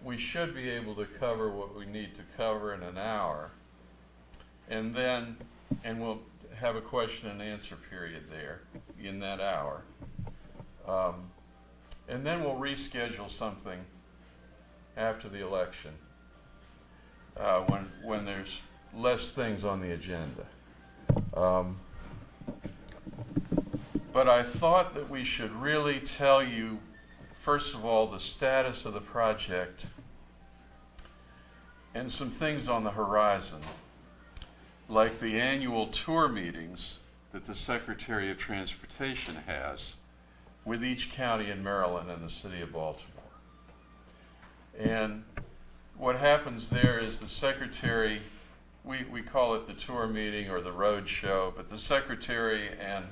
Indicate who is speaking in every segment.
Speaker 1: we should be able to cover what we need to cover in an hour. And we'll have a question and answer period there in that hour. And then we'll reschedule something after the election when there's less things on the agenda. But I thought that we should really tell you, first of all, the status of the project and some things on the horizon, like the annual tour meetings that the Secretary of Transportation has with each county in Maryland and the city of Baltimore. And what happens there is the Secretary, we call it the tour meeting or the road show, but the Secretary and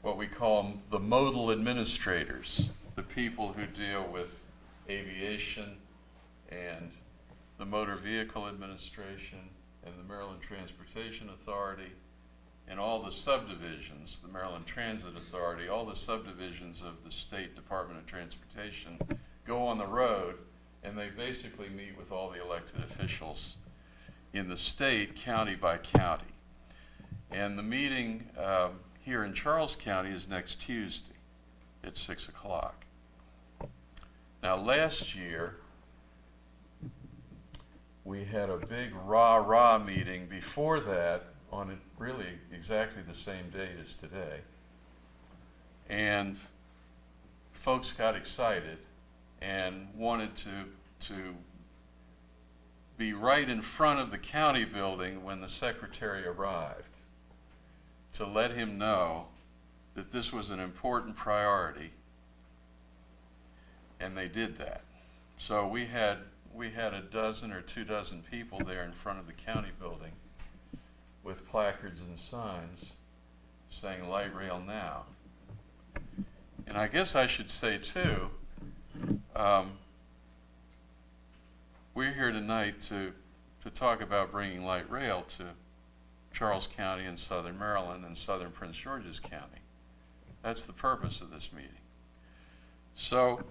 Speaker 1: what we call them the modal administrators, the people who deal with aviation and the Motor Vehicle Administration and the Maryland Transportation Authority and all the subdivisions, the Maryland Transit Authority, all the subdivisions of the State Department of Transportation go on the road, and they basically meet with all the elected officials in the state, county by county. And the meeting here in Charles County is next Tuesday at 6 o'clock. Now last year, we had a big rah-rah meeting before that on really exactly the same date as today. And folks got excited and wanted to be right in front of the county building when the Secretary arrived to let him know that this was an important priority, and they did that. So we had a dozen or 24 people there in front of the county building with placards and signs saying light rail now. And I guess I should say too, we're here tonight to talk about bringing light rail to Charles County and Southern Maryland and Southern Prince George's County. That's the purpose of this meeting. So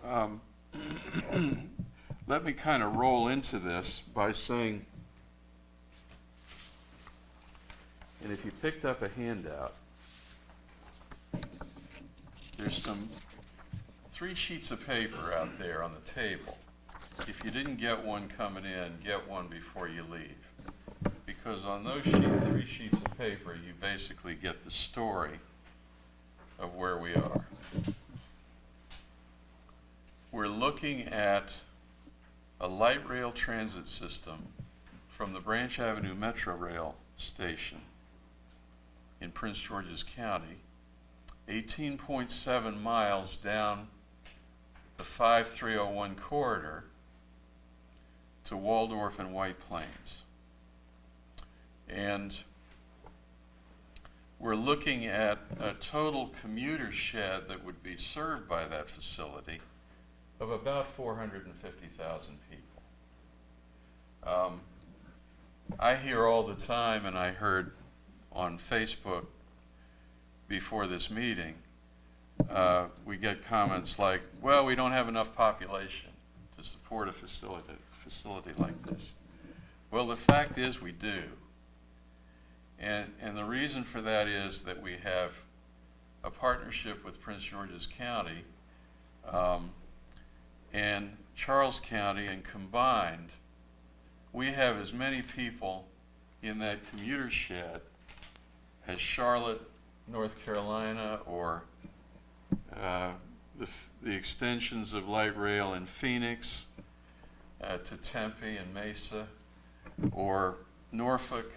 Speaker 1: let me kind of roll into this by saying, and if you picked up a handout, there's 3 sheets of paper out there on the table. If you didn't get one coming in, get one before you leave. Because on those 3 sheets of paper, you basically get the story of where we are. We're looking at a light rail transit system from the Branch Avenue Metro Rail station in Prince George's County, 18.7 miles down the 5301 corridor to Waldorf and White Plains. And we're looking at a total commuter shed that would be served by that facility of about 450,000 people. I hear all the time, and I heard on Facebook before this meeting, we get comments like, well, we don't have enough population to support a facility like this. Well, the fact is we do. And the reason for that is that we have a partnership with Prince George's County and Charles County, and combined, we have as many people in that commuter shed as Charlotte, North Carolina, or the extensions of light rail in Phoenix to Tempe and Mesa, or Norfolk,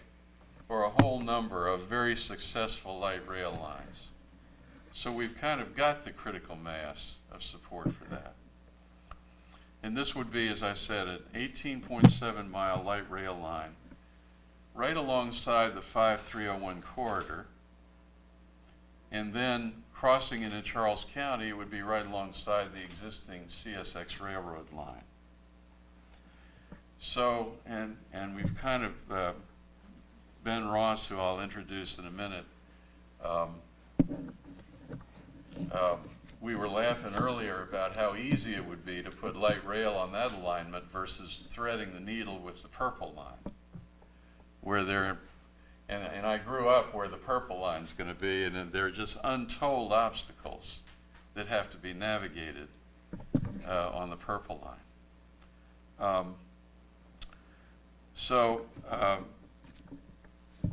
Speaker 1: or a whole number of very successful light rail lines. So we've kind of got the critical mass of support for that. And this would be, as I said, an 18.7 mile light rail line right alongside the 5301 corridor, and then crossing into Charles County, it would be right alongside the existing CSX railroad line. So, and we've kind of, Ben Ross, who I'll introduce in a minute, we were laughing earlier about how easy it would be to put light rail on that alignment versus threading the needle with the purple line, where there, and I grew up where the purple line's going to be, and there are just untold obstacles that have to be navigated on the purple line.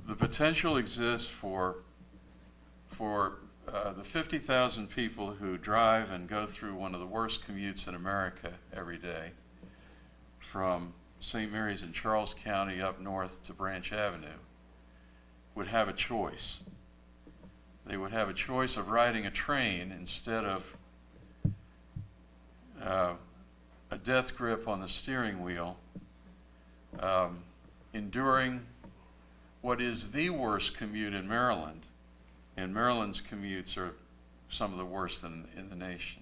Speaker 1: The potential exists for the 50,000 people who drive and go through one of the worst commutes in America every day from St. Mary's in Charles County up north to Branch Avenue would have a choice. They would have a choice of riding a train instead of a death grip on the steering wheel, enduring what is the worst commute in Maryland, and Maryland's commutes are some of the worst in the nation.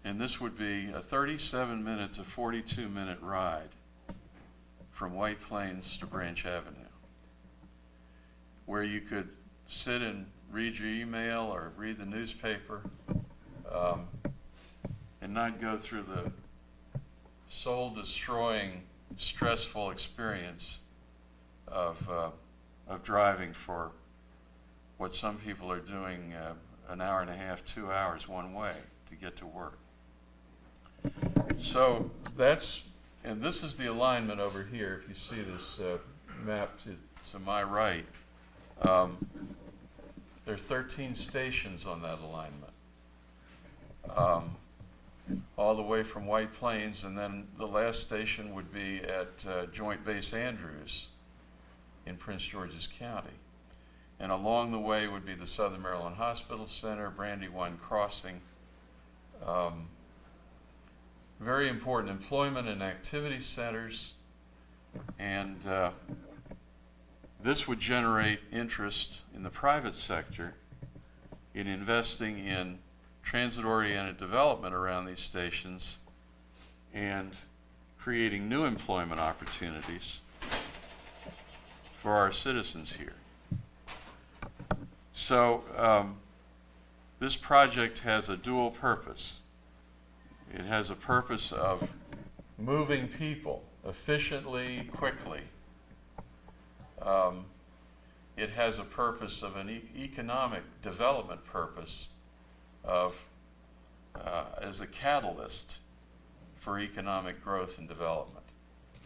Speaker 1: And this would be a 37-minute to 42-minute ride from White Plains to Branch Avenue, where you could sit and read your email or read the newspaper, and not go through the soul-destroying, stressful experience of driving for what some people are doing an hour and a half, 2 hours one way to get to work. So that's, and this is the alignment over here. If you see this map to my right, there are 13 stations on that alignment, all the way from White Plains, and then the last station would be at Joint Base Andrews in Prince George's County. And along the way would be the Southern Maryland Hospital Center, Brandywine Crossing, very important employment and activity centers, and this would generate interest in the private sector in investing in transit-oriented development around these stations and creating new employment opportunities for our citizens here. So this project has a dual purpose. It has a purpose of moving people efficiently, quickly. It has a purpose of an economic development purpose of as a catalyst for economic growth and development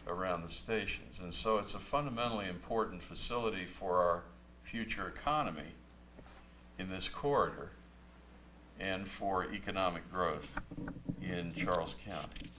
Speaker 1: around the stations. And so it's a fundamentally important facility for our future economy in this corridor and for economic growth in Charles County.